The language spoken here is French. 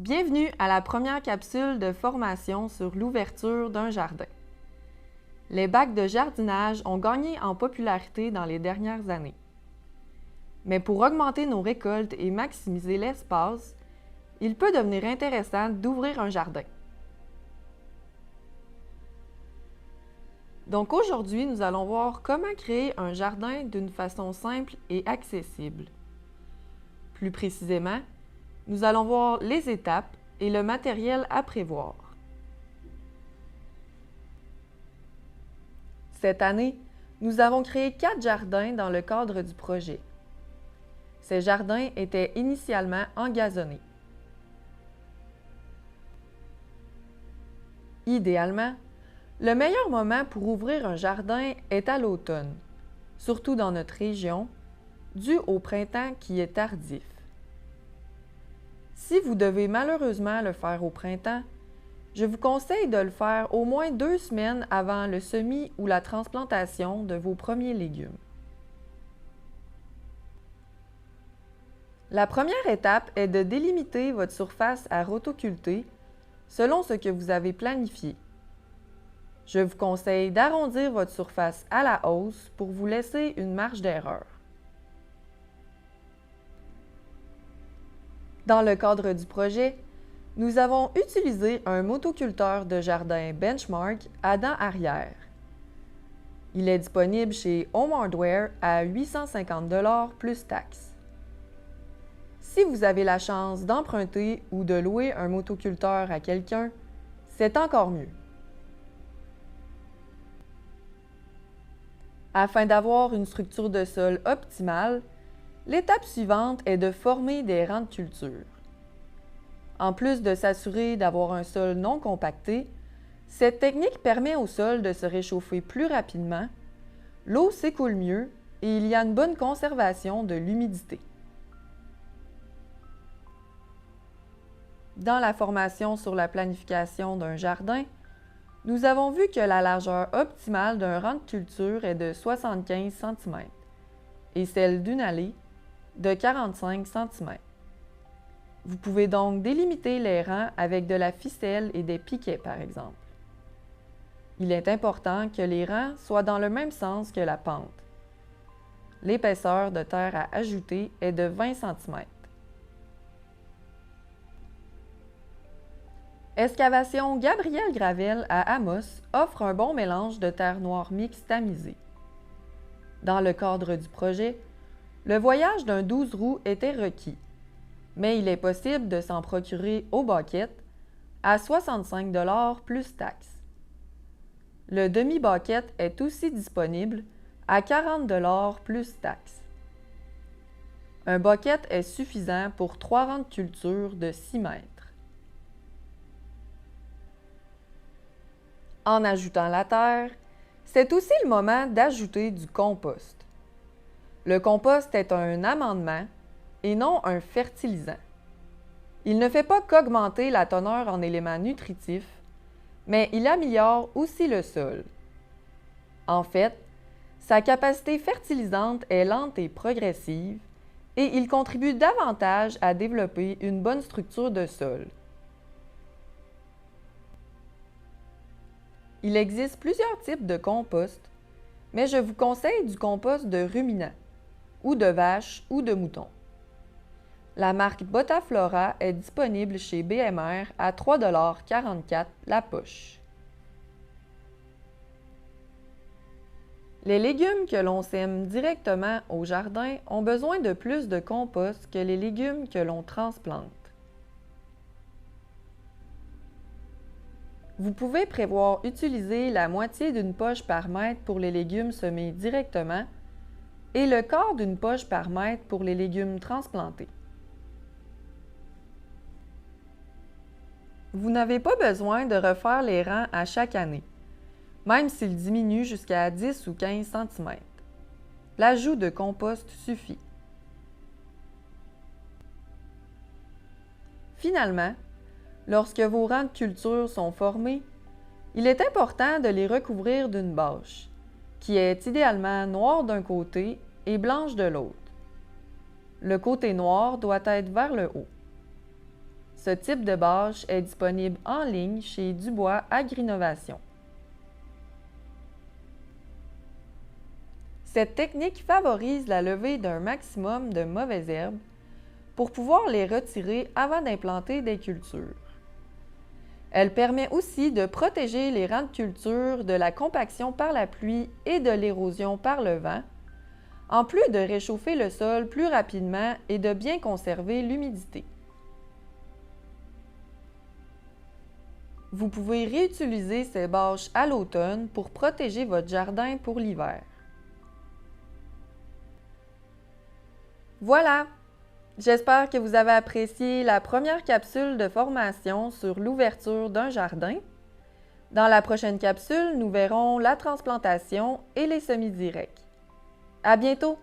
Bienvenue à la première capsule de formation sur l'ouverture d'un jardin. Les bacs de jardinage ont gagné en popularité dans les dernières années. Mais pour augmenter nos récoltes et maximiser l'espace, il peut devenir intéressant d'ouvrir un jardin. Donc aujourd'hui, nous allons voir comment créer un jardin d'une façon simple et accessible. Plus précisément, nous allons voir les étapes et le matériel à prévoir. Cette année, nous avons créé 4 jardins dans le cadre du projet. Ces jardins étaient initialement engazonnés. Idéalement, le meilleur moment pour ouvrir un jardin est à l'automne, surtout dans notre région, dû au printemps qui est tardif. Si vous devez malheureusement le faire au printemps, je vous conseille de le faire au moins 2 semaines avant le semis ou la transplantation de vos premiers légumes. La première étape est de délimiter votre surface à rotoculter selon ce que vous avez planifié. Je vous conseille d'arrondir votre surface à la hausse pour vous laisser une marge d'erreur. Dans le cadre du projet, nous avons utilisé un motoculteur de jardin Benchmark à dents arrière. Il est disponible chez Home Hardware à 850 $ plus taxes. Si vous avez la chance d'emprunter ou de louer un motoculteur à quelqu'un, c'est encore mieux. Afin d'avoir une structure de sol optimale, l'étape suivante est de former des rangs de culture. En plus de s'assurer d'avoir un sol non compacté, cette technique permet au sol de se réchauffer plus rapidement, l'eau s'écoule mieux et il y a une bonne conservation de l'humidité. Dans la formation sur la planification d'un jardin, nous avons vu que la largeur optimale d'un rang de culture est de 75 cm et celle d'une allée de 45 cm. Vous pouvez donc délimiter les rangs avec de la ficelle et des piquets, par exemple. Il est important que les rangs soient dans le même sens que la pente. L'épaisseur de terre à ajouter est de 20 cm. Excavation Gabriel Gravel à Amos offre un bon mélange de terre noire mixte tamisée. Dans le cadre du projet, le voyage d'un 12 roues était requis, mais il est possible de s'en procurer au bucket à 65 $ plus taxes. Le demi-bucket est aussi disponible à 40 $ plus taxes. Un bucket est suffisant pour 3 rangs de culture de 6 mètres. En ajoutant la terre, c'est aussi le moment d'ajouter du compost. Le compost est un amendement et non un fertilisant. Il ne fait pas qu'augmenter la teneur en éléments nutritifs, mais il améliore aussi le sol. En fait, sa capacité fertilisante est lente et progressive et il contribue davantage à développer une bonne structure de sol. Il existe plusieurs types de compost, mais je vous conseille du compost de ruminants, ou de vaches ou de moutons. La marque Botaflora est disponible chez BMR à 3,44 $ la poche. Les légumes que l'on sème directement au jardin ont besoin de plus de compost que les légumes que l'on transplante. Vous pouvez prévoir utiliser la moitié d'une poche par mètre pour les légumes semés directement et le quart d'une poche par mètre pour les légumes transplantés. Vous n'avez pas besoin de refaire les rangs à chaque année, même s'ils diminuent jusqu'à 10 ou 15 cm. L'ajout de compost suffit. Finalement, lorsque vos rangs de culture sont formés, il est important de les recouvrir d'une bâche, qui est idéalement noire d'un côté et blanche de l'autre. Le côté noir doit être vers le haut. Ce type de bâche est disponible en ligne chez Dubois Agrinovation. Cette technique favorise la levée d'un maximum de mauvaises herbes pour pouvoir les retirer avant d'implanter des cultures. Elle permet aussi de protéger les rangs de culture de la compaction par la pluie et de l'érosion par le vent, en plus de réchauffer le sol plus rapidement et de bien conserver l'humidité. Vous pouvez réutiliser ces bâches à l'automne pour protéger votre jardin pour l'hiver. Voilà! J'espère que vous avez apprécié la première capsule de formation sur l'ouverture d'un jardin. Dans la prochaine capsule, nous verrons la transplantation et les semis directs. À bientôt!